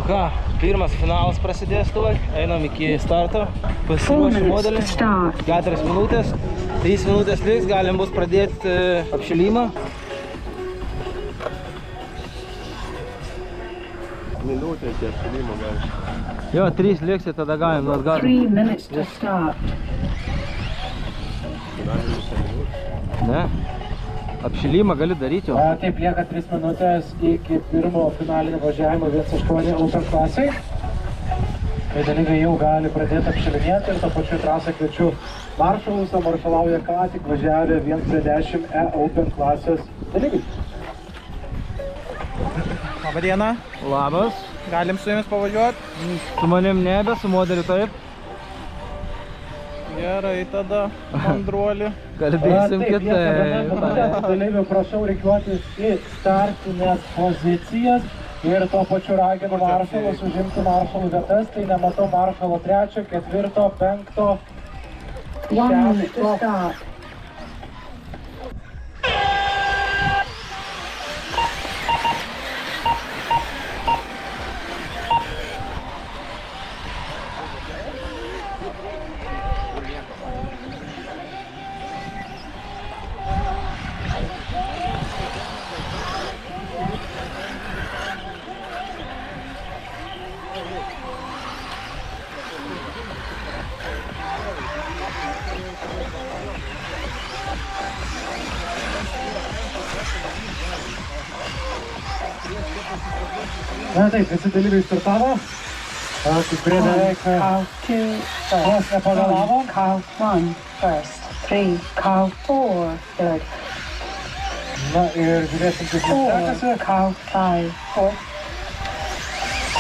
ką, pirmas finalas prasidės tuoj, einam iki starto, pasiruošiu modelį, 4 minutės, 3 minutės liks, galim bus pradėti apšilimą. Minutė iki apšilimo gali. Jo, 3 liks ir tada galim nors galim. 3 minutes to start. Ne? Apšilimą gali daryti jau. Taip, lieka 3 minutės iki pirmo finalinio važiavimo 1.8 Open klasiai. Tai dalyviai jau gali pradėti apšilinėti ir to pačiu trasą kviečiu maršalus, o maršalauja ką tik važiavę 1.10 Open klasės dalyviai. Labą dieną. Labas. Galim su jumis pavažiuoti? Su manim nebe, su modeliu taip. Gerai, tada mandruolį. Kalbėsim kitaip. Dalyvių prašau reikiuotis į startinės pozicijas ir tuo pačiu raginu maršalus užimti maršalų vietas. Tai nematau maršalo 3, 4, 5, 1 minute to start. Na taip, visi dalyviai startavo. Kai kurie beveik vos nepavėlavo. Count 1 first, 3, count 4 third, Na ir žiūrėsim, kaip jums 4, sekasi. count 5 fourth,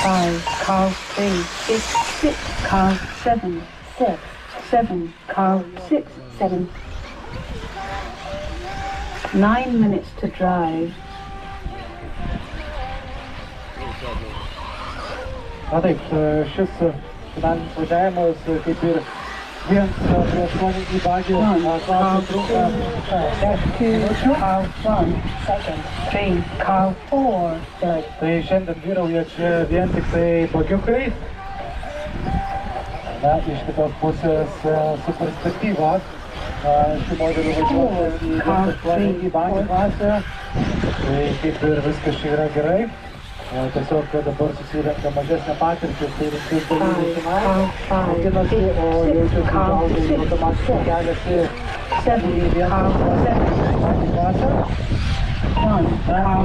5, count 3, 6, count 7, 7, count 6, 7. 9 minutes to drive. Na taip, šis finalinis važiavimas kaip ir 1.8 į bagį klasė trunka 10 minučių. Count 1 second, 3, count 4 third. Tai šiandien vyrauja čia vien tik tai bagiukai. Na, iš kitos pusės su perspektyva. Šių modelių važiuoti į 1.8 į bagį klasę. Tai kaip ir viskas čia yra gerai. Tiesiog dabar susirenka mažesnę patirtį, tai viskas dalyviai finalai mokinasi, o jaučiasi žaudai automatiškai keliasi į 1.8 klasę. Na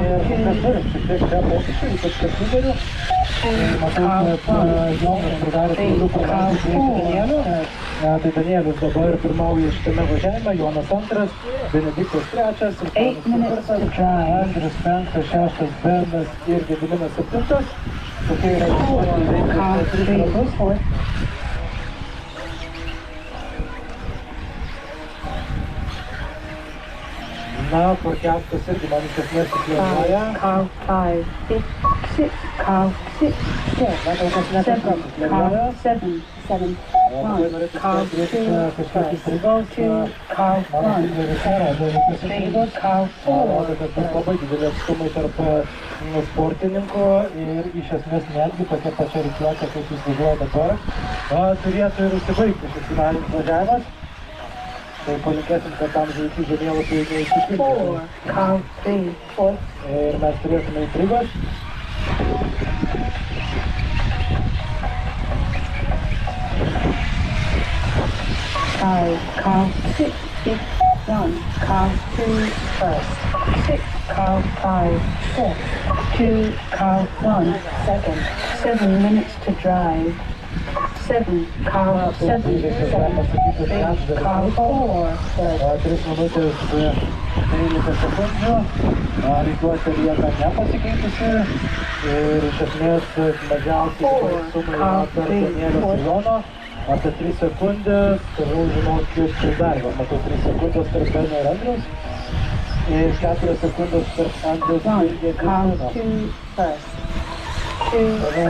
ir kas turim šiek tiek čia pokyčių, ypač kad lyderių. Matau, kad Jonas pridarė klaidų praleistų Danielių. Tai Danielius dabar pirmauja šitame važiavime, Jonas 2, Benediktas 3, Sultanas 4, Andrius 5, 6, Bernas ir Gediminas 7. Tokie yra įveikti 3 ratus. Na, Porkiauskas irgi man iš esmės suplėnoja. Count 5, 6, count 6, 6, Na, kol kas nepaskam suplėnoja. count 7, 7, Labai 1, norėtų count turėti 2 kažkokį first, strigos. 2, count Mano 1 tikrai rodo jokios 3, strigos. count 4 Rodo, kad bus labai dideli atstumai tarp sportininkų ir iš esmės netgi tokia pačia rikiuotė, kaip jūs važiuoja dabar. Turėtų ir užsibaigti šis finalinis važiavimas. Tai palinkėsim, kad tam žvaigždžių žemėlapiai neįsipildytų. 4, count 3 fourth, Ir mes turėtume intrigos. count 6, 6, 1, count 2 first, 6, count 5 fourth, 2, count 1 second, 7 minutes to drive. 7, count 7, 3, count 4 third. 3 minutės 13 sekundžių. Rikiuotė lieka nepasikeitusi. Ir iš esmės mažiausiai sumai yra per Danielio ir Jono. Apie 3 sekundės. Toliau žinau, kiek tai dar. Matau 3 sekundės tarp Beno ir Andriaus. Ir 4 sekundės tarp Andriaus ir Gedimino. Count 2 first. 2,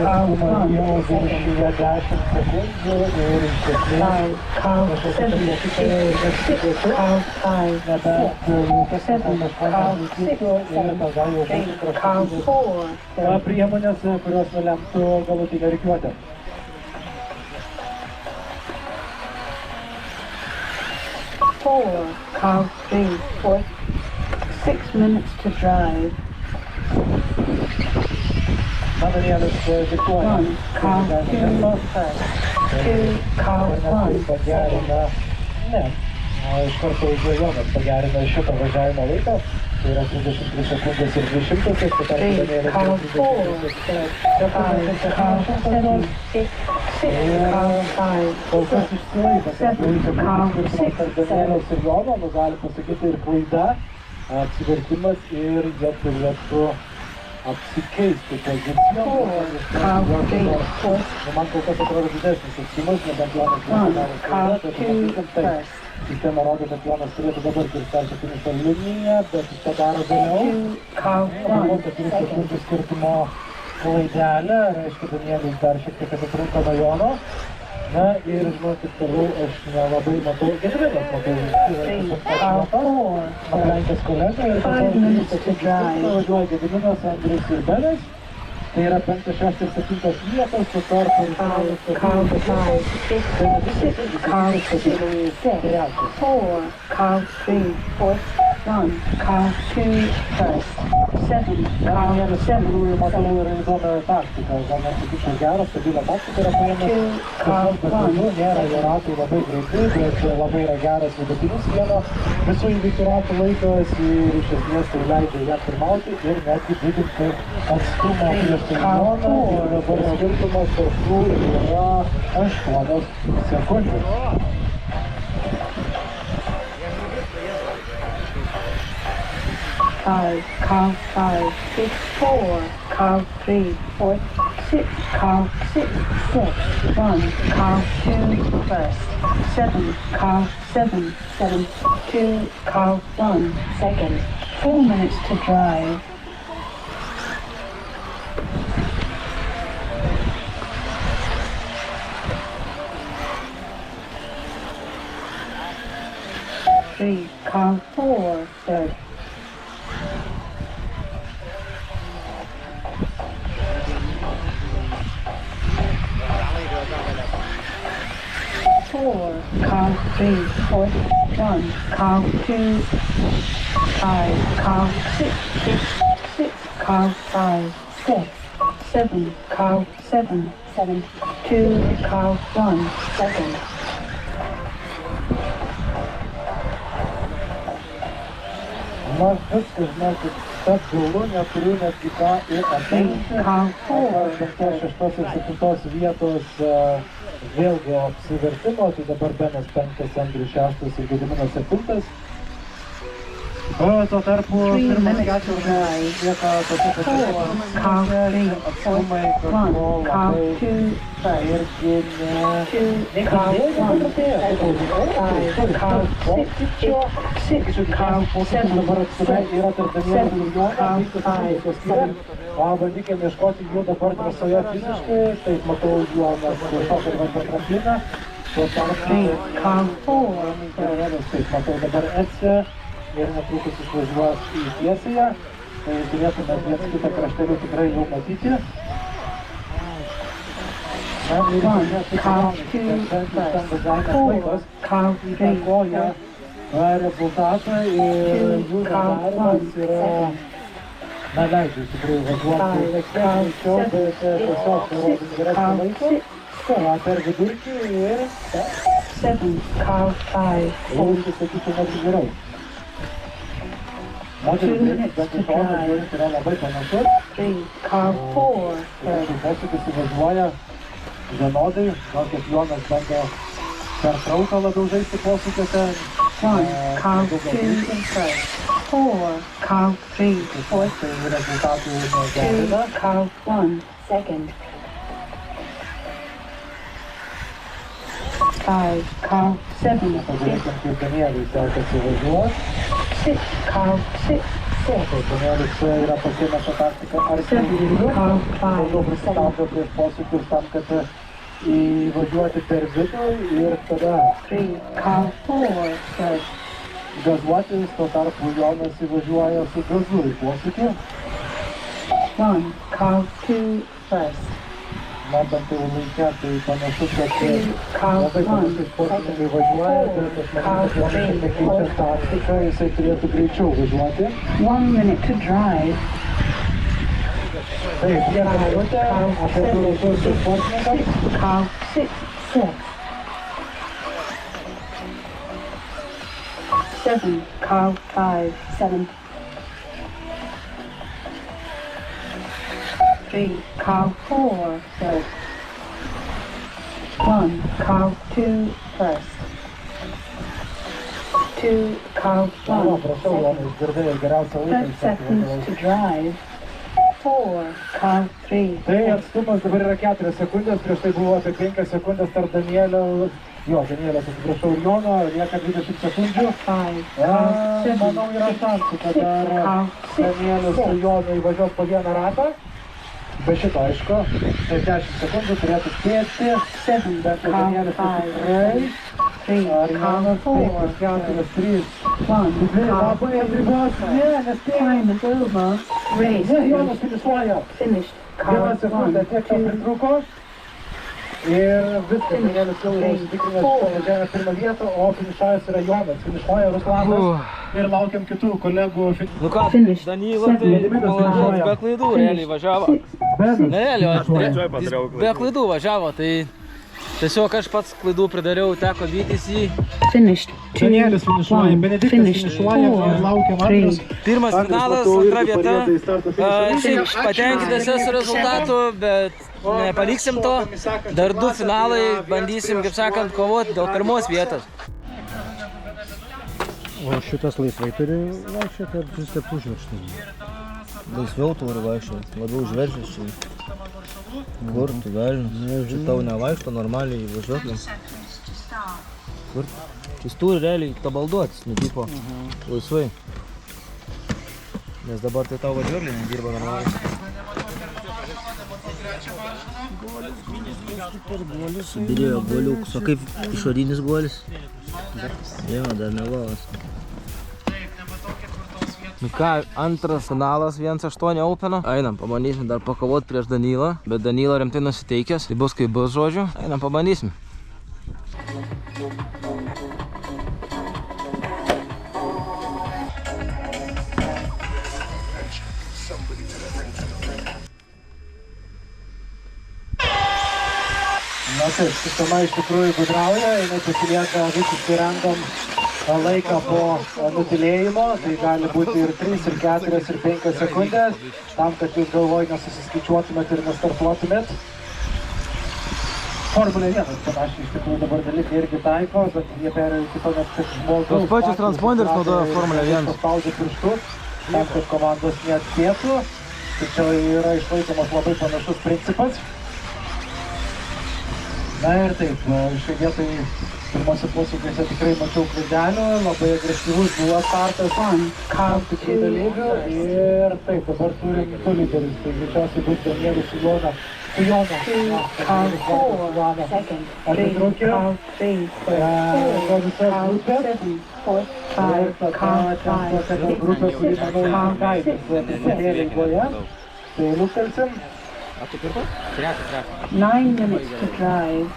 car 1, jau second. viršyje 10 sekundžių ir iš esmės 5, car 7, 6, car 5, 6, 7, car 6, 7, 8, car 4, priemonės, kurios nulemtų galutinę rikiuotę. 4, car 3, 4, 6 minutes to drive. Manarėlis diktuoja. 1, car 2, first. 2, car 1, pagerina, ne, iš karto Jonas pagerina šitą važiavimo laiką, tai yra 33 sekundės ir 200, tai 3, car 4, 5, car 7, 6, car 5, kol kas išsilaiko, kad Danieliaus ir Jono, nu gali pasakyti ir klaida, apsivertimas ir jie turėtų apsikeisti pozicijom. Man kol kas atrodo didesnis atstumas, nebent Jonas padarė klaidą, bet matysim taip. Sistema rodo, kad Jonas turėtų dabar kirsti finišo liniją, bet jis tą daro vėliau. Buvo 4 sekundžių skirtumo klaidelę, reiškia Danielius dar šiek tiek atitrunka nuo Jono. Na ir žinokit, toliau aš nelabai matau, Gediminas matau, aplenkęs kolegą ir važiuoja Gediminas, Andrius ir Belis. Tai yra 5, 6 ir 7 vietos, su tarpu ir 4, 1, car 2, first. 7, car 7, matau yra įdomią taktiką, gal nesakyčiau gerą, stabilią taktiką yra paėmęs. Nėra jo ratai labai greiti, bet labai yra geras vidutinis vieno visų įvykių ratų laikas ir iš esmės tai leidžia ją pirmauti ir netgi didinti atstumą prieš Joną ir dabar skirtumas tarp jų yra 8 sekundės. 5, car 5, 6, 4, car 3, 4, 6, car 6, 6, 1, car 2, first. 7, car 7, 7, 2, car 1, second. 4 minutes to drive. Three, car 4, third. 4, car 3, 4, 1, car 2, 5, car 6, 6, car 5, 6, 7, car 7, 7, 2, car 1, second. Na viskas, žinokit, tas gaulu, neturiu netgi ką ir apeinti. 5, 6 ir 7 vietos vėlgi apsivertimo, tai dabar Benas 5, Andrius 6 ir Gediminas 7. Tuo tarpu pirmas ketvirtis lieka tokie pačiai atstumai, kažko labai irgi dabar atstume yra tarp Danieliaus ir Jono, bandykime ieškoti jų dabar trasoje fiziškai, taip matau Jonas tiesiog ir vandar trampliną, tuo tarpu taip matau dabar Etsė ir netrukus išvažiuos į tiesiąją, tai turėtume viens kitą kraštelį tikrai jau matyti. Na ir įtakoja rezultatą ir jų darbas yra, na leidžia iš tikrųjų važiuoti greičiau, bet tiesiog rodys geresnį laiką. Per vidurkį ir sakyčiau netgi geriau. Moteris, bet iš Jonas yra labai panašus. Posūkis įvažiuoja vienodai, gal kiek Jonas bando per trauką labiau žaisti posūkiuose. 1, car 2, first. 4, car 3, 4, Tai rezultatų 2, negerina. car 1, second. 5, car 7, 6, Pažiūrėkim, kaip Danieliui sekasi važiuos. 6, car 6, 6. Danielis yra pasiėmęs tą taktiką arčiau 7, įvykių. car Daugiau 5, 7. pristabdo prieš posūkius tam, kad įvažiuoti per vidų ir tada 3, car 4, first. gazuotis, tuo tarpu Jonas įvažiuoja su gazu į posūkį. 1, car 2, first. Matant jau laikę, tai panašu, kad 2, car labai 1, panašiai sportininkai važiuoja, bet aš manau, kad Jonas nekeičia taktiką, jisai turėtų greičiau važiuoti. 1 minute to drive. Taip, vieną minutę, apie du laikus su sportininkams. 6, car 6, 6. 7, car 5, 7. 3, car 4, first. 1, car 2, first. 2, car 1, Prašau, Jonai, išgirdai geriausią 30 laiką. seconds to drive. 4, car 3. Tai atstumas dabar yra 4 sekundės, prieš tai buvo apie 5 sekundės tarp Danielio, Danielės, atsiprašau, ir Jono, lieka 20 sekundžių. 5, car 7, Manau, yra šansų, kad dar Danielis su Jonu įvažiuos po vieną ratą. Be šito, aišku, tai 10 sekundžių turėtų spėti. 7, Bet car Danielis 5, tikrai. 3, Ar car Jonas 4, 5, 4, 3. 1, Tikrai car labai atribos. Ne, nespėjai. Time is over. Race Ne, is Jonas finišuoja. finished. Vieną Car sekundę 1, tiek to 2, pritruko. Ir viskas, Danielis jau yra užsitikrinęs pavažiavę pirmą vietą, o finišavęs yra Jonas. Finišuoja Ruslanas ir laukiam kitų kolegų. Nu ką, Finish. Danylą tai malonės, be klaidų realiai važiavo. Ne, realiai, jis be klaidų važiavo, tai tiesiog aš pats klaidų pridariau, teko vytis jį. finished. 2, Danielis finišuoja, 1, Benediktas finished. finišuoja ir 4, laukiam 3. antras. Pirmas Andrius, finalas, matau, antra irgi vieta. parieda į starto finišą. Šiaip patenkintas esu rezultatu, bet nepaliksim to. Dar 2 finalai, bandysim, kaip sakant, kovoti dėl pirmos vietos. O šitas laisvai turi vaikščioti ar vis taip užverštas? Laisviau turi vaikščioti, labiau užveržęs čia. Kur tu velnius? Čia tau nevaikšto, normaliai važiuoklėm. Kur? Jis turi realiai tabalduotis, netypo laisvai. Nes dabar tai tau važiuoklė nedirba normaliai. Subirėjo guoliukus, o kaip išorinis guolis? Jo, dar nelovas. Nu ką, antras finalas 1-8 Openo. Einam, pabandysim dar pakovoti prieš Danylą, bet Danylą rimtai nusiteikęs. Tai bus kaip bus, žodžiu. Einam, pabandysim. Na taip, sistema iš tikrųjų gudrauja, jinai pasilieka visiškai random laiką po nutilėjimo, tai gali būti ir 3, ir 4, ir 5 sekundės, tam, kad jūs galvoj nesusiskaičiuotumėt ir nestartuotumėt. Formulė 1 panašiai iš tikrųjų dabar dalykai irgi taiko, bet jie perėjo iki to net, kad žmogaus... Tos pačios transponderius naudoja Formulė 1. Paspaudžia pirštus, tam, kad komandos neatspėtų, tačiau yra išlaikomas labai panašus principas. Na ir taip, šiai vietai pirmose posūkiuose tikrai mačiau klaidelių, labai agresyvus buvo startas tam tikrų dalyvių ir taip, dabar turim 2 lyderius, tai greičiausiai bus Danielis su Jonu. Su Jonu. Car 4, second. 3, car 3, first. 4, car 7, 4, 5, car 5, 6, grupė, kuri, manau, car gaidės 6, truputėlį eigoje. Tai luktelsim. 9 minutes to drive.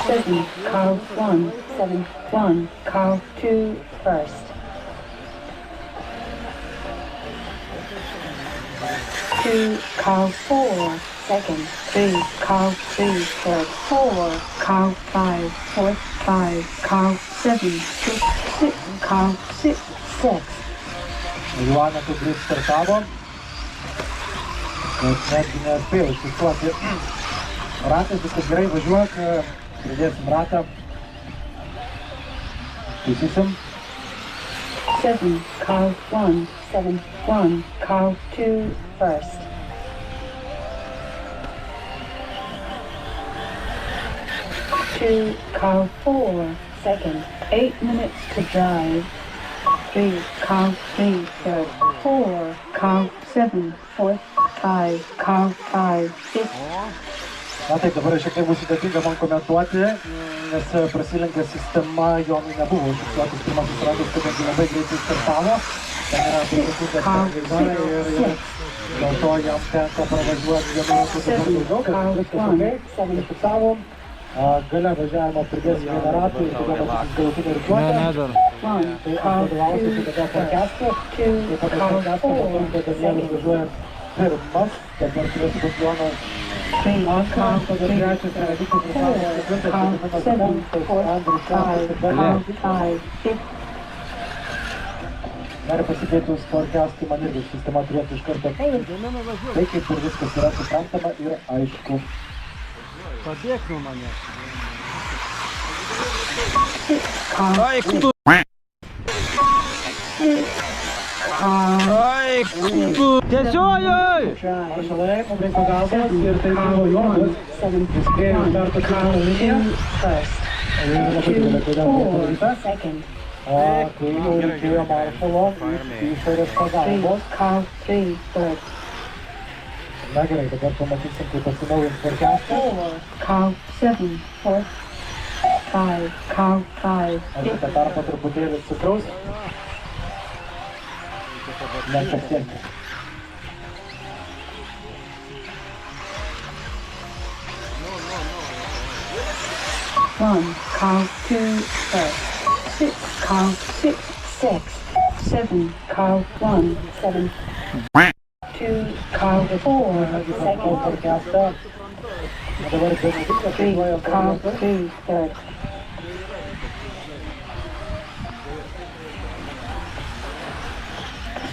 Seven, car 1, 7, 1, car 2, first. 2, car 4, second. 3, car 3, third. 4, car 5, fourth. 5, car 7, 6, 6, car 6, 6. Joana taip greit startavo, bet netgi nespėjau išsisuoti ratais, viskas gerai, važiuok, pridėsim ratą, taisysim. 7, car 1, 7, 1, car 2, first. 2, car 4, second. 8 minutes to drive. 3, car 3, third. 4, car 7, fourth. 5, car 5, fifth. Na taip, dabar šiek tiek bus sudėtinga man komentuoti, nes prasilenkė sistema, Jonui nebuvo užfiksuotas pirmasis ratas, kadangi labai greitai startavo. Ten yra 2 sekundės pergaida ir dėl to jam tenka pravažiuoti vienu metu dabar daugiau, bet viskas okei, užfiksavom. Gale važiavimo pridės vieną ratą ir tada matys galutinį rikiuotę. Ne, dar. Tai aš vadovausiu tada podcast'u, ir pagal podcast'ą matau, kad Danielius važiuoja pirmas, dabar turėtų būti Jonas antras, tada trečias yra Vytis Rusanas, ketvirtas Gediminas Penktas, Andrius Šeštas ir Bernas. Dar pasikeitus podcast'ui man irgi sistema turėtų iš karto tai kaip ir viskas yra suprantama ir aišku. Pabėk nuo manęs. Ai, tu. Ai, tu. Tiesiojoj! Maršalai, mums reikia pagalbos ir tai buvo Jonas. Jis spėjo starto signalo liniją. Ir labai didelė klaida buvo padaryta. Kai jau reikėjo maršalo išorės pagalbos. Na gerai, dabar pamatysim, kaip pasinaujins podcast'ą. Car 7, fourth. 5, car 5, Aš šitą tarpą truputėlį cukraus. Net šiek tiek. One, car 2, first. 6, car 6, sixth. 7, car 1, 7. 2, car 4, second. Podcast'ą. Dabar Benediktas 3, važiuoja car pirmas. 3, third.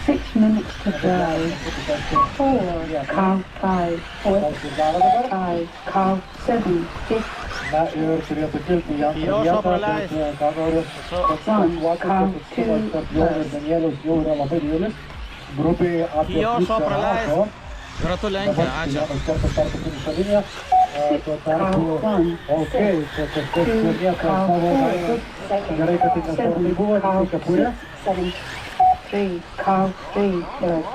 6 minutes to drive. 4, car 5, fourth. 5, car 7, fifth. Na ir turėtų kilti į antrą vietą, bet ką noriu konstatuoti, kad atstumas tarp jo ir Danieliaus jau yra labai didelis. Grubiai apie pusę rato. Ratu lenkia, Dabar ačiū. vienas kartas starto finišo liniją. Tuo tarpu, okei, čia kažkas lieka savo daiktus. Gerai, kad tai nesvarbai buvo, tik kepurė. 7, 3, car 3, third.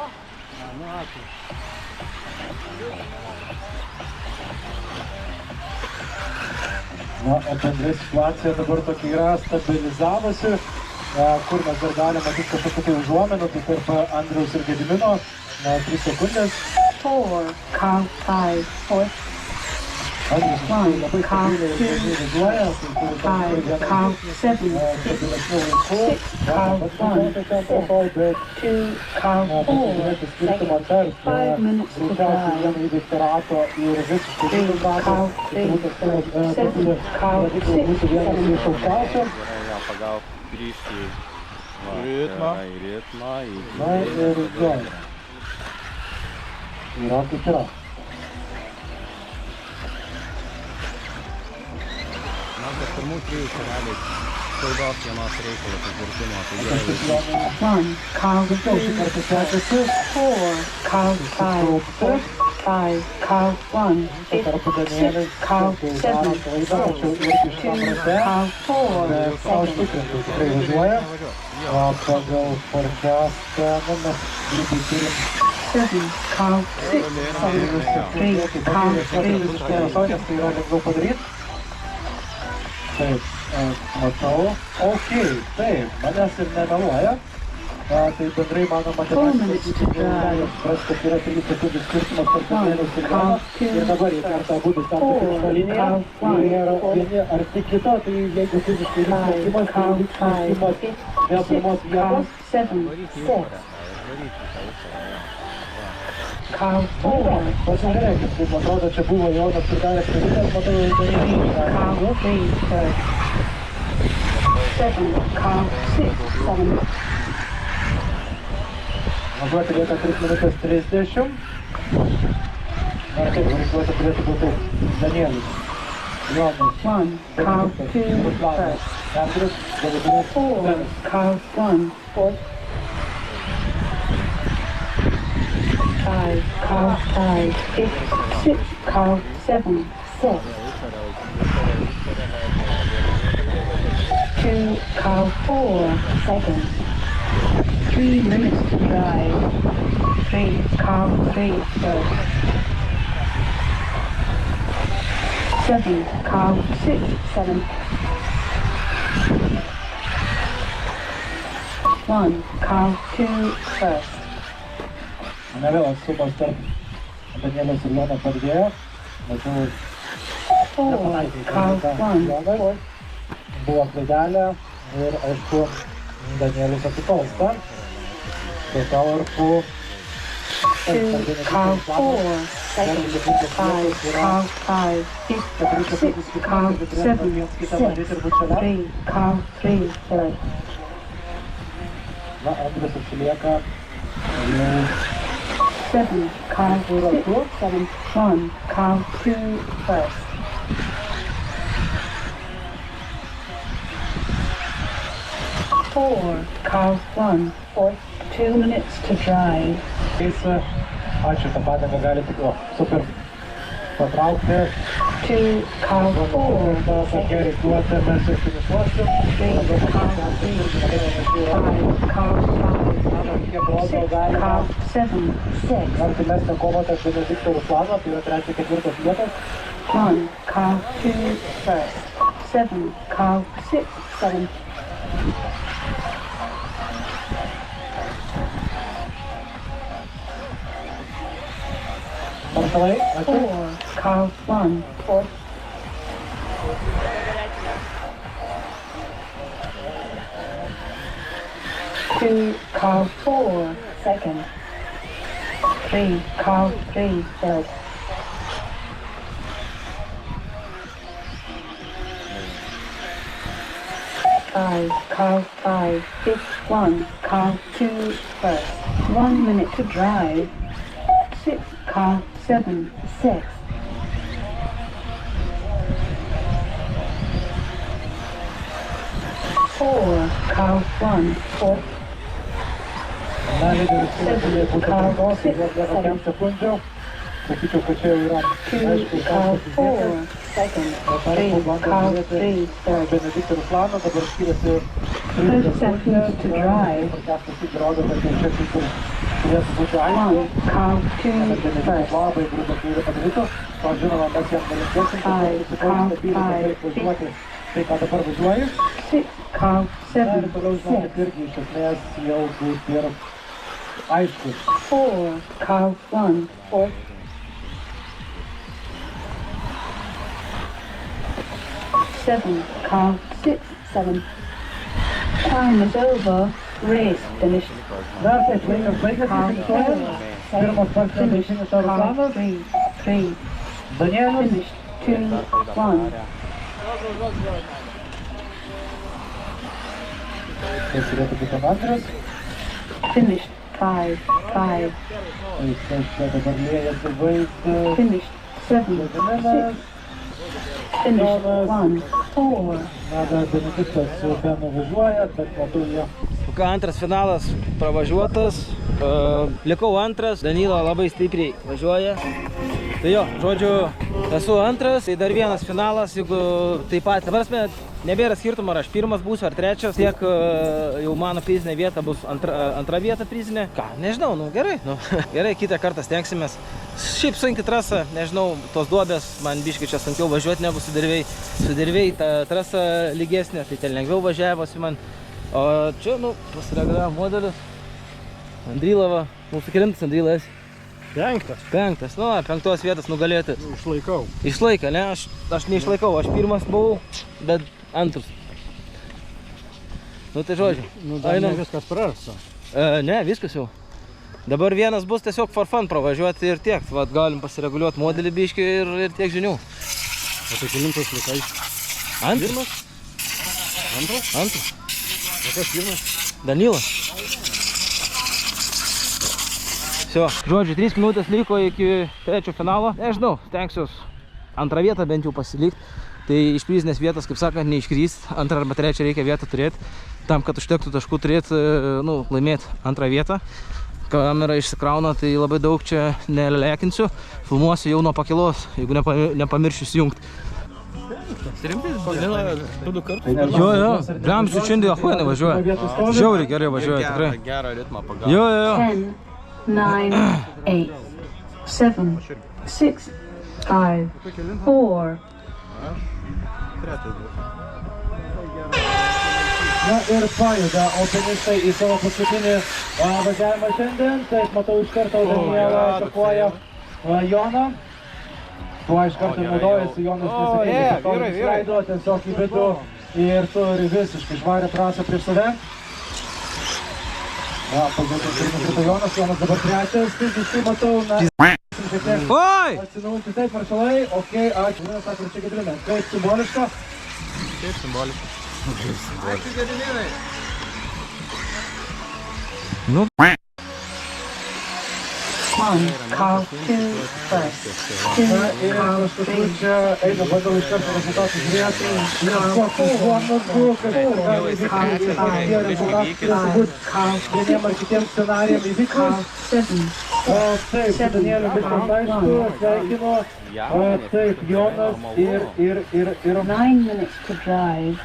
Na, o bendra situacija dabar tokia yra stabilizavosi, kur mes dar galime matyti kažkokių tai užuomenų, tai tarp Andriaus ir Gedimino, 3 sekundės. 4, car 5, fourth. Andrius labai stabiliai važiuoja, tai turi 5, car 7, stabilesnių laikų. 6, car 1, Bet 2, car 4, pasižiūrėti skirtumą second. tarp 5 minutes to greičiausiai drive. vieno įveikto rato ir visiškai kitų ratų. Turbūt tas rodiklis būtų vienas iš aukščiausių. Pagal grįžti Ritmą. į ritmą, į Na ir jo. Yra kaip yra. Man kad pirmų 3 realiai klaidos vienos reikalo patvirtimo. Tai gerai. 1, car Sunkiau šį 2, kartą sekasi. 4, car 5, fourth. 5, car 1, Tarpu 5, 6, Danielius car tai daro 7, klaidą, tačiau irgi šitam 2, rate car 4, bet ką second. užtikrinti tikrai važiuoja. O pagal forecastą, mes lygiai turim 7, car 6, 7, 3, car 3, visiškai nesaugias, tai yra lengviau padaryti. Taip, matau. Okei, taip, manęs ir nemeluoja. Tai bendrai mano matematika leidžia suprasti, kad yra 3 sekundžių skirtumas tarp Danieliaus ir Jono. Ir dabar jie kartą abudu starto finišo liniją. Jie yra vieni arti kito, tai jeigu fiziškai vyks laukimas, tai vyks laukimas dėl pirmos car vietos. 7, 6, car 4, Pasižiūrėkit, kaip atrodo, čia buvo Jonas pridavęs karitas, matau, Danielius. car 3, third. 7, car 6, 7. Važiuoti lieka 3 minutės 30. Na taip, važiuoti turėtų būti Danielius. Jonas. 1, car 2, first. Andrius, galutinis 4, car 1, fourth. 5, car 5, fifth. 6, car 7, sixth. 2 car 4 seconds. 3 minutes to drive. 3 car 3 first. 7 car 6 7. 1 car 2 first. Na vėl atstumas tarp Danieliaus ir Jono padidėjo. Mačiau 4 car 1. buvo klaidelė ir aišku Danielius atitolsta. Tai Kauerfu 2 car 4 seconds. 5 car 5 6 car 7 6 3 car 3 third. Na, antras atsilieka jau 7 car 6 7 1 car 2 first. 4 car 1 fourth. 2 minutes to drive. Ačiū, tą padangą gali tik super patraukti. 2 car 4 Tokia reikluotė mes ir finisuosim. 3 car 3 5 car 5 Kiek rodo 6 galima car 7 6 artimesnė kova tarp Benedikto ir Ruslano, tai yra 3-4 vietos. 1 car 2 first. 7 car 6 7. Marsalai, ačiū. 4 car 1 fourth. 2 car 4 second. 3 car 3 third. 5 car 5 fifth. 1 car 2 first. 1 minute to drive. 6 car 7 6. 4 car 1 4. Na, lyderis turėtų būti atrankos, lieka 5 sekundžių. Sakyčiau, kad čia jau yra 2 car 4 second. 3 car 3 third. Benedikto ir Ruslano, dabar skiriasi 30 seconds to drive. Protestas įrodo, kad jau čia kaip ir turėtų būti aišku. 1 car 2 Benediktas first. labai grūdo klaida padarytų. O žinoma, mes jam nelinkėsim, kad važiuoti tai, ką dabar važiuoji. 6 car Ir 7 toliau žinokit 6. irgi iš esmės jau bus ir aišku. 4 car 1 4. 7 car 6 7. Time is over. Race finished. Dar taip, laikas baigėsi, Car fiksuojam. 4 Pirmas parsinis finished. finišo Car Ruslanas. 3 3 Danielius. finished. 2 1. Tai turėtų būti antras. Finished 5 5. Tai čia dabar liejasi vaizdas. Finished 7 6. Finished 1 4. Na, dar Benediktas su Benu važiuoja, bet matau jie. Ką antras finalas pravažiuotas, likau antras, Danila labai stipriai važiuoja. Tai jo, žodžiu, esu antras, tai dar vienas finalas, jeigu taip pat, dabar nebėra skirtumo, ar aš pirmas būsiu, ar trečias, tiek jau mano prizinė vieta bus antra vieta prizinė. Ką, nežinau, nu gerai, gerai, kitą kartą stengsimės. Šiaip sunki trasa, nežinau, tos duobės, man biškai čia sunkiau važiuoti negu su derviai, ta trasa lygesnė, tai ten lengviau važiavosi man. O čia, pasireagavo modelis, Andrylava, mūsų kelintas Andrylas. 5. 5, 5 vietas nugalėti. Išlaikau. Išlaikė, ne? Aš neišlaikau, aš pirmas buvau, bet antras. Nu tai žodžiu. Dar ne viskas prarasta. Ne, viskas jau. Dabar vienas bus tiesiog for fun pravažiuoti ir tiek. Vat galim pasireguliuoti modelį biškį ir tiek žinių. O tai kelintas likai? Antras? Antras? Antras. O kas pirmas? Danila. Все, žodžiu, 3 minutės liko iki trečio finalo. Nežinau, stengsiuos antrą vietą bent jau pasilikti. Tai iš prizinės vietos, kaip sakant, neiškrist. Antrą arba trečią reikia vietą turėti. Tam, kad užtektų taškų turėti, laimėti antrą vietą. Kamera išsikrauna, tai labai daug čia nelekinsiu. Filmuosiu jau nuo pakilos, jeigu nepamiršiu įjungti. Tu 2 kartus. Jo, gliam su šiandien achuinai važiuoja. Žiauriai gerai važiuoja, tikrai. Gerą ritmą pagavo. Jo. 10, 9, 8, 7, 6, 5, 4, Na ir pajuda alpinistai į savo paskutinį važiavimą šiandien. Taip, matau iš karto Danielą atakuoja Joną. Tuo iš karto naudojasi Jonas nesėkmingai, išleido tiesiog į vidų ir turi visiškai švarę trasą prieš save. Pažiūrėkite, kaip nukrito Jonas dabar trečias, taigi matau, šiek tiek atsinaujinti taip, maršalai, okei, ačiū, sako, čia Gedrinas, kaip simboliška. Taip, simboliška. Ačiū Gediminai. One, call 2 first. 2, Ir call kažkur 3, čia eina, bandau iš karto rezultatų žiūrėti. Kokius duomenis buvo, kažkur gali įvykti ir tie rezultatai turėtų būti vieniem ar kitiems scenarijam įvykus. call 7, Taip, Danieliu viskas aišku, sveikinu. Taip, Jonas ir 9 minutes to drive.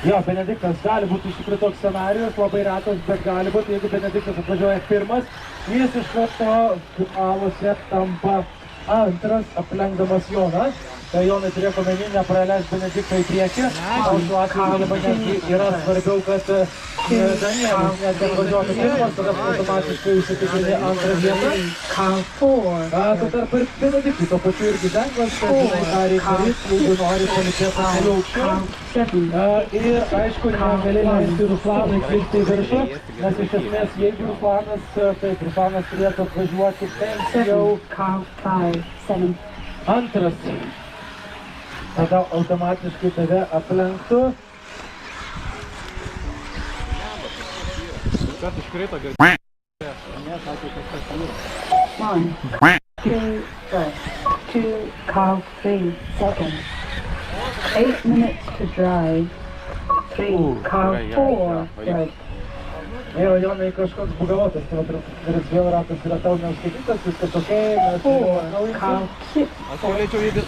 Jo, Benediktas gali būti iš tikrųjų toks scenarijus, labai retas, bet gali būti, jeigu Benediktas atvažiuoja pirmas, jis iš karto finaluose tampa antras, aplenkdamas Jonas. Tai Jonai turėk omeny, nepraleis Benediktą į priekį, o šiuo atveju galima netgi yra svarbiau, kad Danielis net atvažiuotų pirmas, tada automatiškai užsitikrini antrą vietą. Call 4, Tu tarp ir Benediktui, to pačiu irgi ženklas, kad žinai, ką reikia daryti, jeigu nori palikėti kelių aukščiau. call 7, Ir aišku, negali leisti Ruslanui kilti į viršų, nes iš esmės, jeigu Ruslanas, taip, Ruslanas turėtų atvažiuoti bent jau 7, call 5, 7, antras, tada automatiškai tave aplenktų. Kas iškrito, 1, 2 first, 2, call 3 second. 8 minutes to drive. 3, call 4 third. Jo, Jonai, kažkoks bugavotas, tai vat vėl ratas yra tau neuskaitytas, viskas okei, mes 4, call 6, Aš galėčiau jį 5,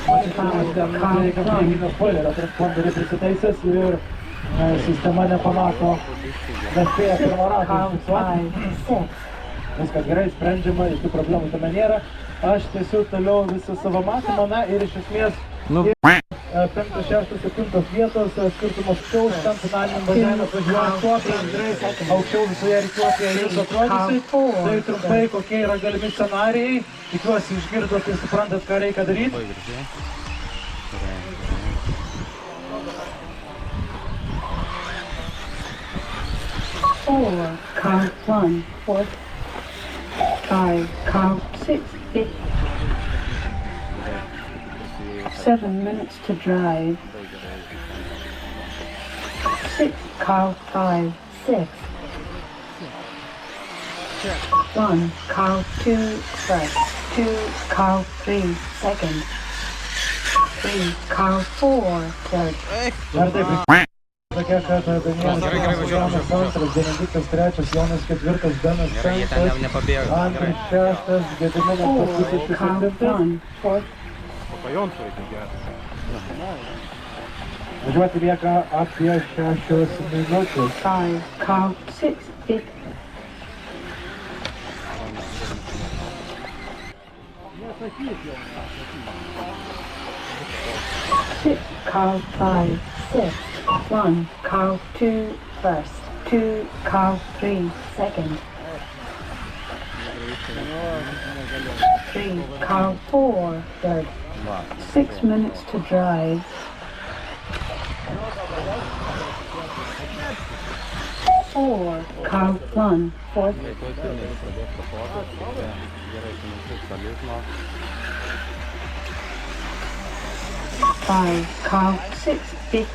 spoilerio, transponderiai prisitaisęs ir sistema nepamato, nespėja pirmo rato call fiksuoti. 5, 6. Viskas gerai, sprendžiama, jokių problemų tame nėra. Aš tiesiog toliau visą savo matymą, na ir iš esmės 5, 6, 7 vietos skirtumas aukščiau, šitam finaliniam važiavimui važiuojant tuo, bendrai aukščiau visoje rikiuotėje jūs atrodysit. Tai trumpai, kokie yra galimi scenarijai. Tikiuosi išgirdot ir suprantat, ką reikia daryti. Four, count 1, 4, 5, count 6, 8, 7 minutes to drive. 6, count 5, 6. 1, count 2 first. 2, count 3 second. 3, count 4 third. Ar taip, tokia, kad Danielis Jonas antras, Benediktas trečias, Jonas ketvirtas, Benas penktas, Andrius šeštas, Gediminas 4, paskutinis count 7. 1, 4. Pajonsų reikia gerti. Važiuoti lieka apie 6 minutės. 5, count 6, 8. Six, count 5, 6. 1, count 2 first. 2, count 3 second. 3, count 4 third. 6 minutes to drive. 4, count 1, 4th. Five, count 6, 8.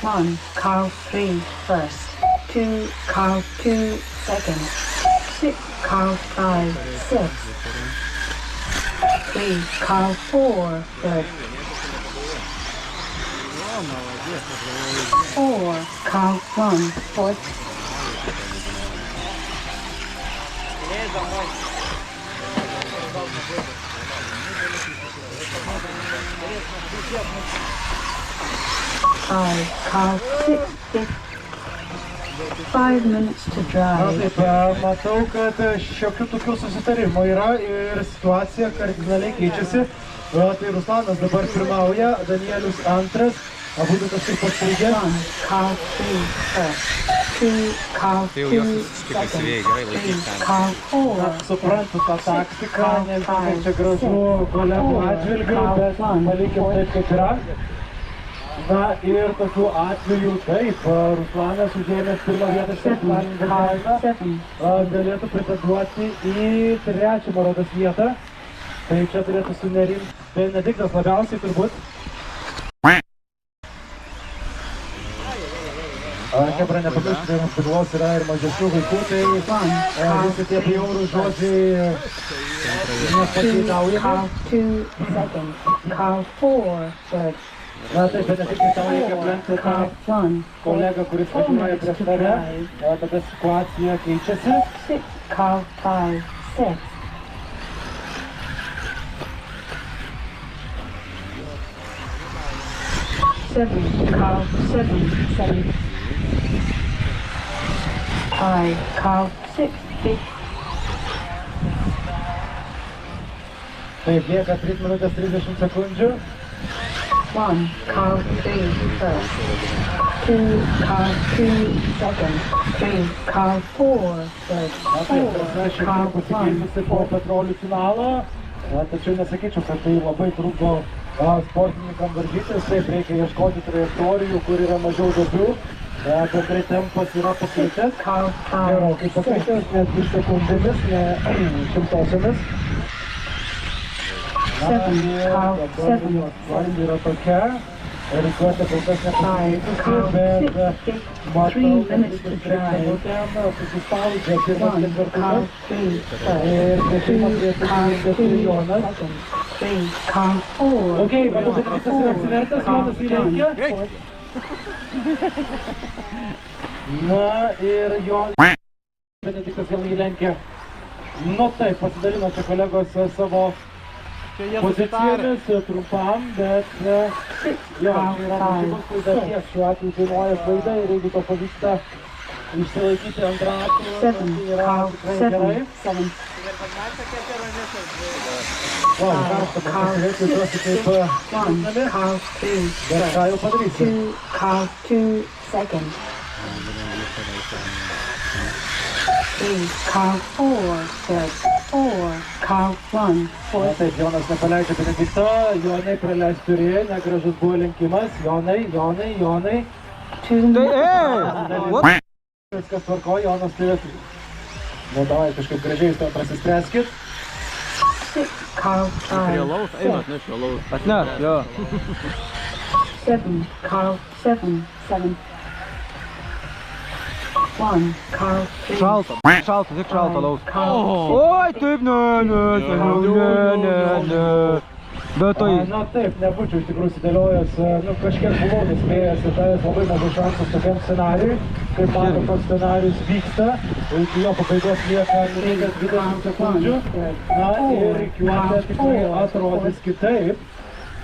1, count 3 first. 2, count 2 second. 6, count 5, 6. 3, count 4 third. 4, count 1 fourth. Car 6, 5 minutes to drive. Taip, matau, kad šiokių tokių susitarimų yra ir situacija kardinaliai keičiasi. Tai Ruslanas dabar pirmauja, Danielius antras, abu kažkaip paspaudė. Car 3 first. 2, car 2 second. 3, car 4. Suprantu tą taktiką, nežinau, kaip čia gražu kolegų atžvilgių, bet palikim taip, kaip yra. Na ir tokiu atveju taip, Ruslanas užėmęs pirmą vietą galėtų pretenduoti į trečią rodos vietą. Tai čia turėtų sunerimti Benediktas labiausiai turbūt. Hebra, nepamirškite, mums paglos yra ir mažesnių vaikų, tai visi tie bjaurūs žodžiai nepageidaujami. Car 2 second. Car 4 third. Na taip, Benediktai, tau reikia aplenkti tą kolegą, kuris važiuoja prieš tave, tada situacija keičiasi. 6, car 5, 6. 7, car 7, 7. Car 6, 5. Taip, lieka 3 minutės 30 sekundžių. 1, car 3 first. 2, car 2 second. 3, car 4 third. Na taip, 4, šiek car tiek pasikeitusi po petrolių finalo, tačiau nesakyčiau, kad tai labai trukdo sportininkam varžytis. Taip, reikia ieškoti trajektorijų, kur yra mažiau duobių. Bendrai tempas yra pakeitęs. Gerokai pakeitęs, net 2 sekundėmis, ne šimtosiomis. Na ir dabar yra tokia. Rikiuotė kol kas nepasikeitusi, bet matau, kad 3 minutėm susispaudžia pirmas ketvirtukas. Ir priešimą turėtų būti Jonas. Ok, matau, kad visas yra apsivertęs, Jonas įlenkia. Na ir Jonas Benediktas vėl įlenkia. Nu taip, pasidalino čia kolegos savo pozicijomis trumpam, bet jo, čia yra varžybos klaida, tiek šiuo atveju kainuoja klaida ir jeigu to pavyksta išsilaikyti antrą atveju, tai yra tikrai gerai. O, karštą pasižiūrėti, tikiuosi kaip žinami, bet ką jau padarysi. 2, car 2 second. 3, car 4 third. 4, car 1 Na fourth. taip, Jonas nepaleidžia Benediktą, Jonai praleis turėjo, negražus buvo lenkimas, Jonai. 2 minutes. Viskas tvarko, Jonas turėtų. Nu, davai, kažkaip gražiai jūs ten prasispręskit. 6, car 5 6. Atneš, jo. 7, car 7 7. 1, car 3. Šalta, tik šalta laus. Car Oi, taip, ne. Bet tai... Na taip, nebūčiau iš tikrųjų sudėliojęs, nu kažkiek buvau nuspėjęs ir tai labai mažai šansų tokiam scenarijui, kaip matom, toks scenarijus vyksta, iki jo pabaigos lieka nereikia 20 sekundžių, na ir rikiuotė tikrai atrodys kitaip.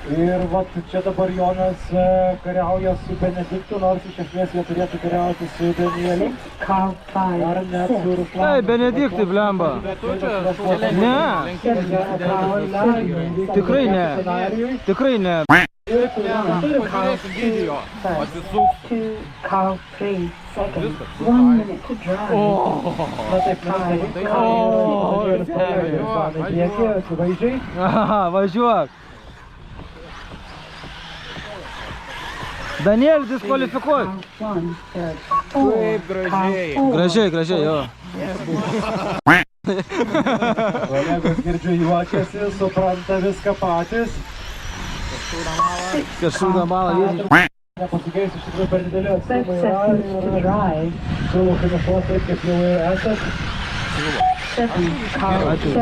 Ir vat čia dabar Jonas kariauja su Benediktu, nors iš esmės jie turėtų kariauti su Danieliu, car 5 ar net su Ruslanu. Ei, Benediktai, blemba. Ne, tikrai ne. Tikrai ne. 2, car 3 second. 1 minute to drive. Na taip, ir Ruslanai priekį, akivaizdžiai. Aha, važiuok. Daniel, diskvalifikuok. Car 1 third. 4, car 4. Gražiai, jo. Kolegos girdžiu juokiasi, supranta viską patys. Kažkada malą vien. Nepasikeis iš tikrųjų per didelį 5 atstumą seconds to yra ir drive. siūlau finišuoti taip, kaip jau esat. 7, car 7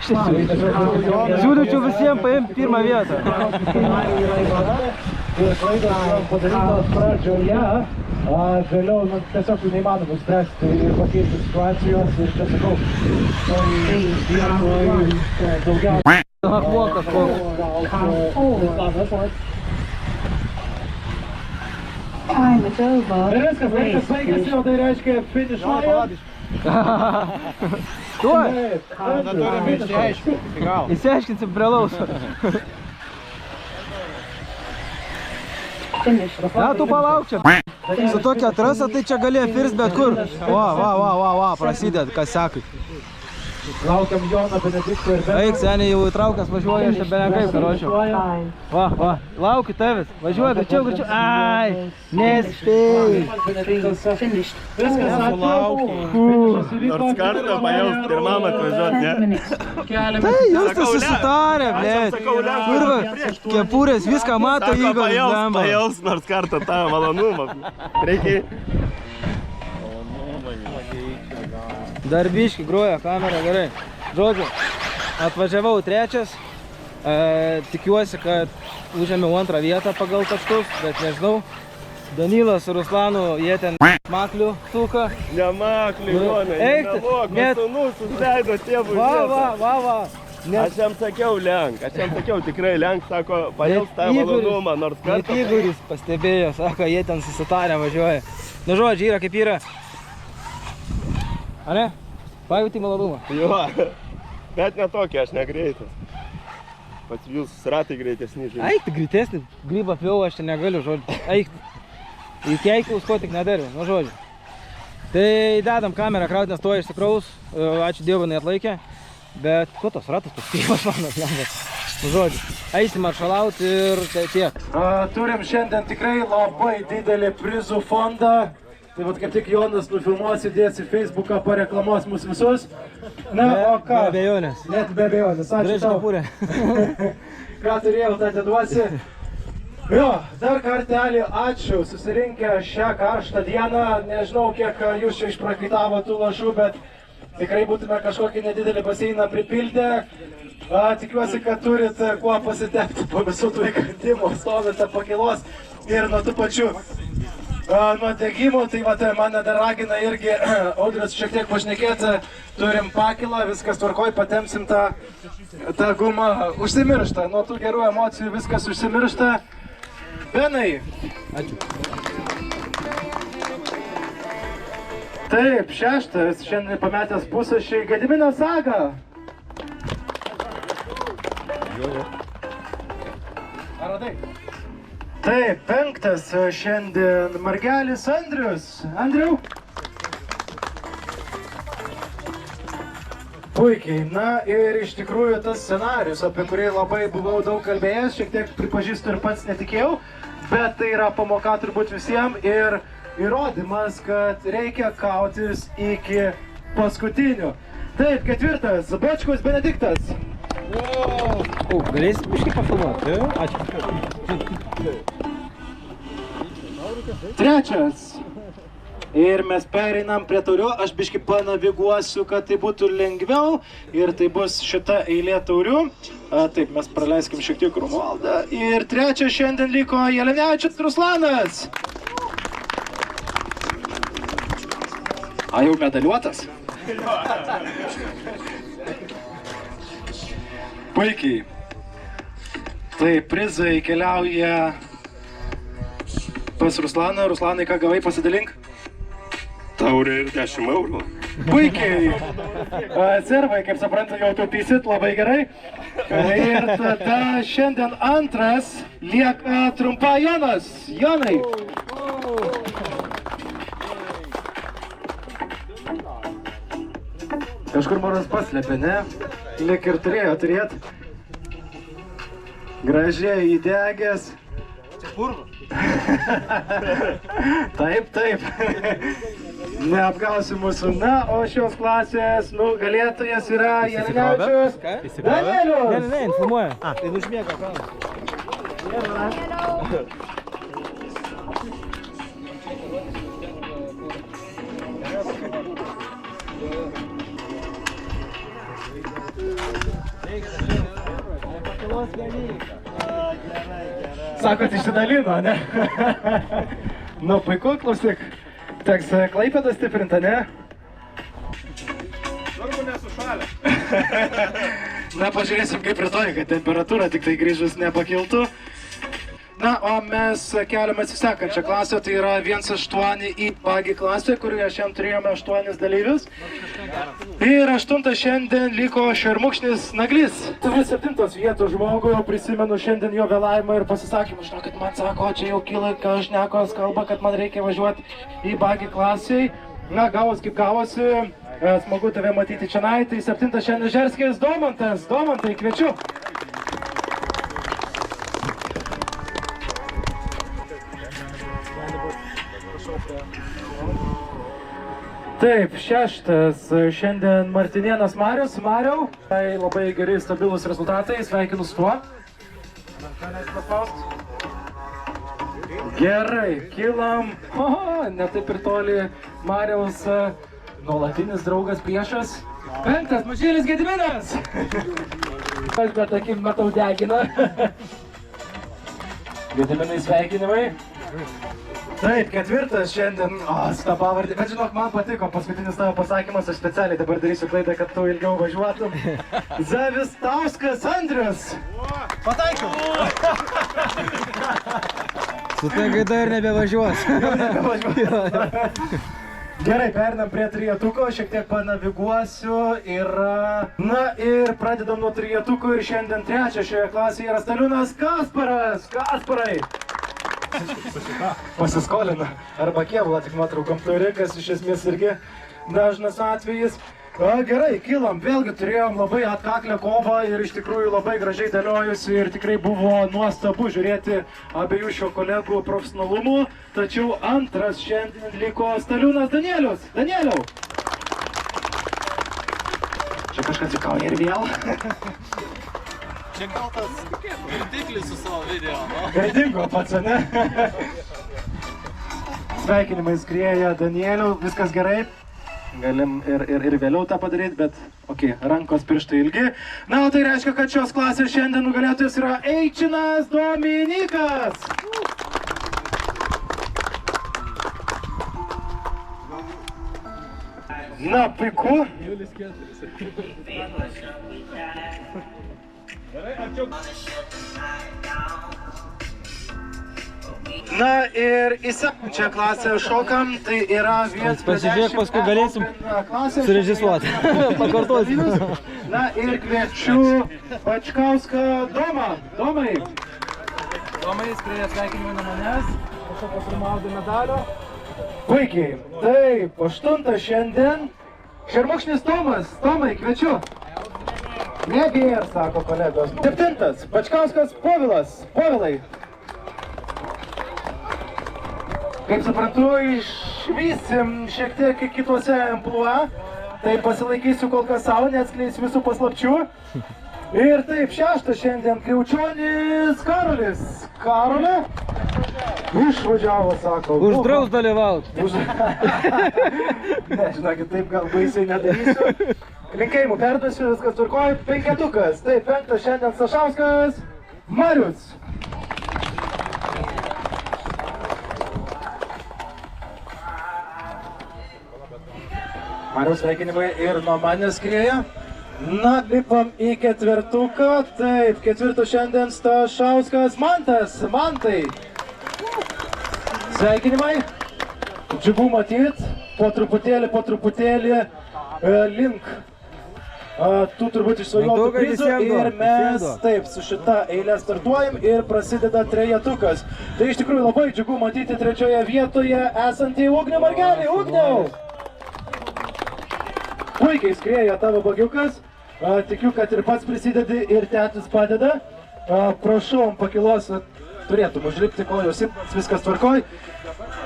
7. Siūlyčiau visiems paimti pirmą vietą. Ir klaidos yra padarytos pradžioje, Vėliau tiesiog neįmanoma spręsti ir pakeisti situacijos ir čia sakau, daugiausiai. Akmuokas koks. Time is over. Ir viskas, laikas baigėsi, o tai reiškia finišuojam. Tuoj. Turim išsiaiškinti iki galo. Įsiaiškinsim prie lauso. Finish. Na, tu palauk čia. Su tokia trasa, tai čia galėjo first bet kur. Va, prasidėt, kas sekai. Laukiam Joną Benedikto ir Eik, seniai jau įtraukęs važiuoja, aš čia be nekaip, karočiau. 5, Va, laukiu tavęs. Važiuoja, greičiau. Ai, nespėjai. finished. viskas Nors kartą pajaust pirmam atvažiuot, ne? Tai jūs tai susitarė, blėt. Kurva, kepurės, viską mato Sako, Igoris, blemba. pajaust nors kartą tą malonumą. Reikia. Darbiški, groja kamera, gerai. Žodžiu, atvažiavau trečias. Tikiuosi, kad užėmiau antrą vietą pagal taškus, bet nežinau. Danilas su Ruslanu, jie ten maklių suka. Nemakliai, Jonai, Eik, nemeluok, net- man sūnus užleido tėvui vietą. Va. Aš jam sakiau lenk, tikrai lenk, sako, pajaust tą malonumą, nors Net kartą. Igoris pastebėjo, sako, jie ten susitarę važiuoja. Nu žodžiu, yra kaip yra. A ne? Pajauti malonumą. Jo, bet ne tokia, aš negreitas. Pats jūs ratai greitesni, žinai. Eik, tu greitesnį, grybą pjau, aš čia negaliu, žodžiu. Eik, įkeikiaus, ko tik nedariu, nu žodžiu. Tai dedam kamerą kraut, nes to išsikraus, ačiū Dievui, neatlaikė. Bet ko tos ratas paskaimas mano, nu žodžiu. Eisim maršalaut ir tiek. Turim šiandien tikrai labai didelį prizų fondą. Tai vat kaip tik Jonas nufilmuos, įdės į Facebooką, pareklamuos mus visus. Na, o ką? Be abejonės. Net be abejonės. Ačiū Grįžk tau. kepurę. Ką turėjau, tą atiduosi. Jo, dar kartelį ačiū. Susirinkę šią karštą dieną. Nežinau, kiek jūs čia išprakaitavo tų lašų, bet tikrai būtume kažkokį nedidelį baseiną pripildę. Tikiuosi, kad turit kuo pasitepti po visų tų įkandimų, stovite pakilos ir nuo tų pačių nuodegimų. Tai va, mane dar ragina irgi Audrius šiek tiek pašnekėti. Turim pakilą, viskas tvarkoj, patemsim tą gumą. Užsimiršta, nuo tų gerų emocijų viskas užsimiršta. Benai. Ačiū. Taip, šeštas, šiandien pametęs pusašį Gediminas Saga. Ar radai? Taip, penktas šiandien Margelis Andrius. Andriau? Puikiai, na ir iš tikrųjų tas scenarius, apie kurį labai buvau daug kalbėjęs, šiek tiek pripažįstu ir pats netikėjau, bet tai yra pamoka turbūt visiems ir įrodymas, kad reikia kautis iki paskutinių. Taip, ketvirtas, Bočkus Benediktas. Galėsit biškai pafilmuoti? Ačiū. Trečias. Ir mes pereinam prie taurių, aš biškai panaviguosiu, kad tai būtų lengviau ir tai bus šita eilė taurių. Taip, mes praleiskim šiek tiek Romualdą. Ir trečias šiandien liko Jelenevičius Ruslanas. Jau medaliuotas? Puikiai. Tai prizai keliauja pas Ruslaną. Ruslanai, ką gavai, pasidalink? Taurė ir 10 eurų. Puikiai. Servai, kaip suprantu, jau taupysit labai gerai. Ir tada šiandien antras lieka trumpa Jonas. Jonai. Kažkur manas paslėpė, ne? Lik ir turėjo turėti. Gražiai įdegęs. Taip, taip. Neapgausi mūsų. Na, o šios klasės nugalėtojas yra Jelenevičius Danielius. Ne, informuoja. Tai užmiega kanas. Sakot, išsidalino, ne? Nu, puiku, klausyk. Teks Klaipėdą stiprinti, ne? Svarbu nesušalę. Na, pažiūrėsim kaip rytoj, kad temperatūra tik tai grįžus nepakiltų. Na, o mes keliamės į sekančią klasę, tai yra 1-8 į bagį klasę, kurioje šiandien turėjome 8 dalyvius. Ir 8 šiandien liko Šermukšnis Naglis. Turiu 7 vietos žmogų, prisimenu šiandien jo vėlavimą ir pasisakymą. Žinokit, man sako, čia jau kyla šnekos kalba, kad man reikia važiuoti į bagį klasiai. Na, gavos kaip gavosi, smagu tave matyti čionai. Tai 7 šiandien Žerskis Domantas. Domantai, kviečiu. Taip, 6 šiandien Martinėnas Marius. Mariau, tai labai geri, stabilus rezultatai, sveikinu su tuo. Gerai, kilam. Ne taip ir toli Mariaus nuolatinis draugas priešas. 5 Mažylis Gediminas. Aš bet akim matau degina. Gediminai sveikinimai. Taip, 4 šiandien, su tą pavardį, bet žinok, man patiko paskutinis tavo pasakymas, aš specialiai dabar darysiu klaidą, kad tu ilgiau važiuotum. Zavistauskas Andrius. Pataikiau. Su ta gaida ir nebevažiuos. Gerai, perinam prie trijetuko, šiek tiek panaviguosiu ir... Na ir pradedam nuo trijetuko ir šiandien 3 šioje klasėje yra Staliūnas Kasparas. Kasparai. Pasiskolina. Arba kėvulą tik nuotraukom turi, kas iš esmės irgi dažnas atvejis. Gerai, kilam. Vėlgi turėjom labai atkaklę kovą ir iš tikrųjų labai gražiai dėliojusi ir tikrai buvo nuostabu žiūrėti abiejų šio kolegų profesionalumų. Tačiau antras šiandien liko Staliūnas Danielius. Danieliau! Čia kažkas jukauja ir vėl. Čia gal tas girtiklis su savo video, no? Gaidingo pats, ne? Sveikinimai skrieja Danieliu, viskas gerai. Galim ir vėliau tą padaryti, bet okei, rankos pirštai ilgi. Na, o tai reiškia, kad šios klasės šiandien nugalėtojas yra Eičinas Dominikas. Na, puiku. Na ir į sekančią klasę šokam, tai yra 1-10 Pasižiūrėk, paskui galėsim surežisuoti. Pakartosim. Na ir kviečiu Pačkauską Domą. Domai. Domai, skrieja sveikinimai nuo manęs. Prašau pasirmauti medalio. Puikiai. Taip, 8 šiandien. Šermukšnis Tomas. Tomai, kviečiu. Nebėr, sako kolegos. 7 Pačkauskas Povilas. Povilai. Kaip suprantu, išvysim šiek tiek kituose amplua, tai pasilaikysiu kol kas savo, neatskleisiu visų paslapčių. Ir taip, 6 šiandien Kriaučionis Karolis. Karolė išvažiavo, sako. Uždraus dalyvauti. Ne, žinokit, taip gal baisiai nedarysiu. Linkėjimų perduosiu, viskas tvarkoj. 5. Taip, 5 šiandien Sašauskas Marius. Mariaus sveikinimai ir nuo manęs skrieja. Na, lipam į 4. Taip, 4 šiandien Stašauskas Mantas. Mantai. Sveikinimai. Džiugu matyt. Po truputėlį link tų turbūt išsvajotų prizų. Ir mes taip su šita eilė startuojam ir prasideda trejetukas. Tai iš tikrųjų labai džiugu matyti 3 vietoje esantį Ugnių Margelį. Ugniau! Puikiai skrieja tavo bagiukas, tikiu, kad ir pats prisidedi ir tetis padeda. Prašau, ant pakilos turėtum užlipti kojos, viskas tvarkoj.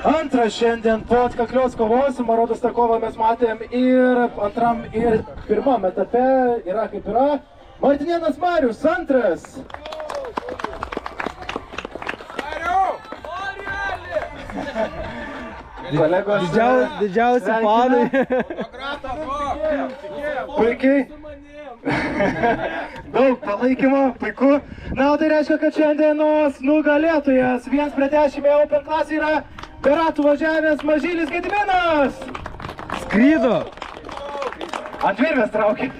2 šiandien po atkaklios kovos, man rodos tą kovą mes matėm ir 2 ir 1 etape yra kaip yra. Martinėnas Marius, 2. Kolegos, didžiausi fanai. Puikiai. Daug palaikymo, puiku. Na, o tai reiškia, kad šiandienos nugalėtojas 1-10 Open klasė yra Per ratų važiavęs Mažylis Gediminas. Skrydo! Ant virvės traukė.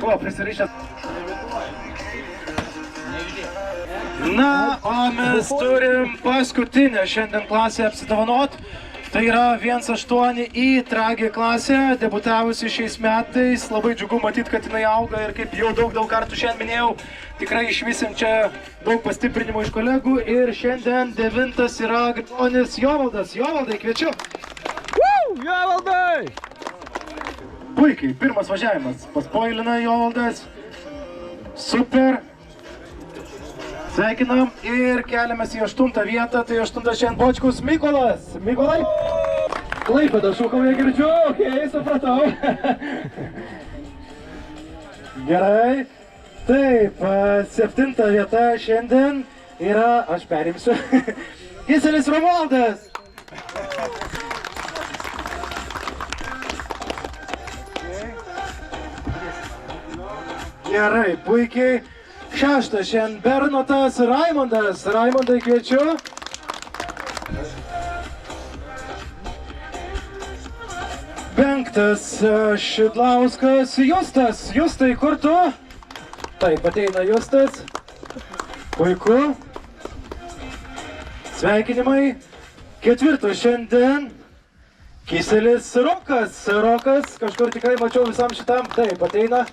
Buvo prisirišęs. Na, o mes turim paskutinę šiandien klasę apsidovanot. Tai yra 1-8 į Tragė klasę, debutavusi šiais metais. Labai džiugu matyti, kad jinai auga ir kaip jau daug kartų šiandien minėjau, tikrai išvysim čia daug pastiprinimo iš kolegų. Ir šiandien 9 yra Grigonis Jovaldas. Jovaldai, kviečiu. Jovaldai! Puikiai, pirmas važiavimas. Paspoilina Jovaldas. Super. Sveikinam ir keliamės į 8 vietą, tai 8 šiandien Bočkus Mykolas. Mykolai? Klaipėda šūkauja, girdžiu, okei, supratau. Gerai. Taip, 7 vieta šiandien yra, aš perimsiu, Kiselis Romualdas. Gerai, puikiai. 6 šiandien Bernotas Raimondas. Raimondai, kviečiu. Penktas Šidlauskas Justas. Justai, kur tu? Taip, ateina Justas. Puiku. Sveikinimai. 4 šiandien Kiselis Rokas. Rokas, kažkur tikrai mačiau visam šitam. Taip, ateina.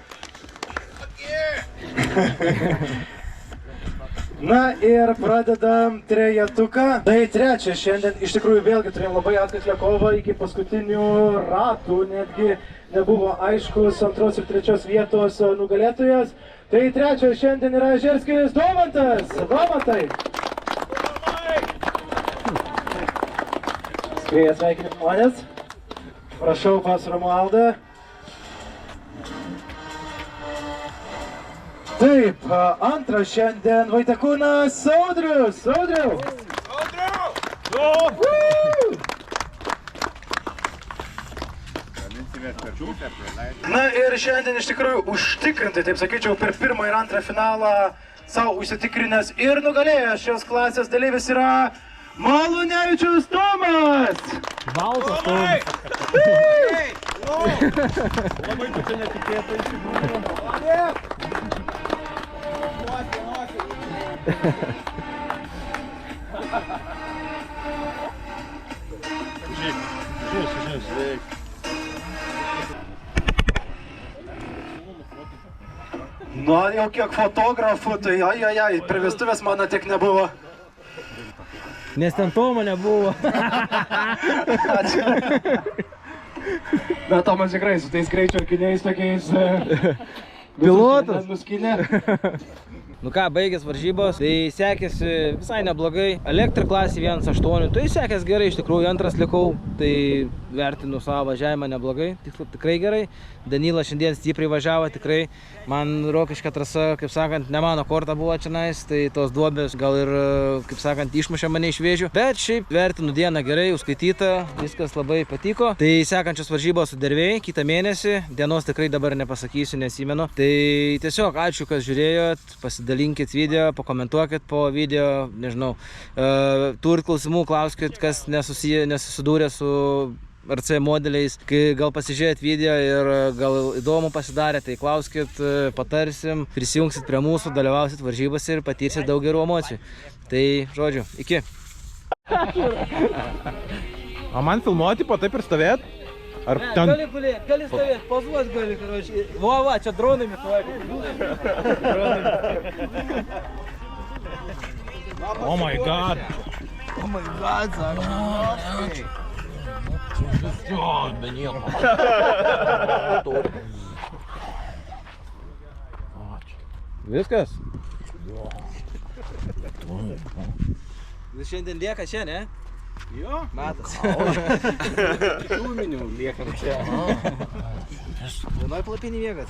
Na ir pradedam trejetuką. Tai 3 šiandien, iš tikrųjų vėlgi turėjom labai atkaklę kovą iki paskutinių ratų, netgi nebuvo aiškus 2 ir 3 vietos nugalėtojas. Tai 3 šiandien yra Žerskis Domantas. Domantai. Skrieja sveikinimų žmonės. Prašau pas Romualdą. Taip, 2 šiandien Vaitekūnas Audrius. Audriu! Na ir šiandien iš tikrųjų užtikrintai, taip sakyčiau, per 1 ir 2 finalą savo užsitikrinęs ir nugalėjęs šios klasės dalyvis yra Malunevičius Tomas! Baltas Tomas! Labai tu čia netikėtai iš tikrųjų. Nu, jau kiek fotografų, tai ai, prie vestuvės mano tiek nebuvo. Nes ten Tomo nebuvo. Bet Tomas tikrai su tais greičio arkiniais tokiais Pilotas. Nuskinė. Nu ką, baigęs varžybos, tai sekėsi visai neblogai. Elektra klasė 1-8, tai sekės gerai, iš tikrųjų 2 likau, tai vertinu savo važiavimą neblogai, tikrai gerai. Danilas šiandien stipriai važiavo, tikrai. Man rokiška trasa, kaip sakant, ne mano korta buvo čionais, tai tos duobės gal ir, kaip sakant, išmušė mane iš vėžių. Bet šiaip vertinu dieną gerai, užskaityta, viskas labai patiko. Tai sekančios varžybos sudervėjai, kitą mėnesį, dienos tikrai dabar nepasakysiu, nesimenu. Tai tiesiog ačiū, kas žiūrėjot, pasidalinkit video, pakomentuokit po video, nežinau, turit klausimų, klauskit, kas nesusidūrė su RC modeliais, kai gal pasižiūrėt video ir gal įdomu pasidarė, tai klauskit, patarsim, prisijungsit prie mūsų, dalyvausit varžybose ir patirsit daug gerų emocijų. Tai, žodžiu, iki. O man filmuoti, po taip ir stovėt? Ar ten... Gali stovėt, pozuot gali, karoči. Va, čia dronai mituoja. Oh my god. Oh my god, sako. Jo, be nieko. Viskas? Vis šiandien lieka čia, ne? Jo. Matas. Šūminių lieka čia. Vienoj palapinį miegat.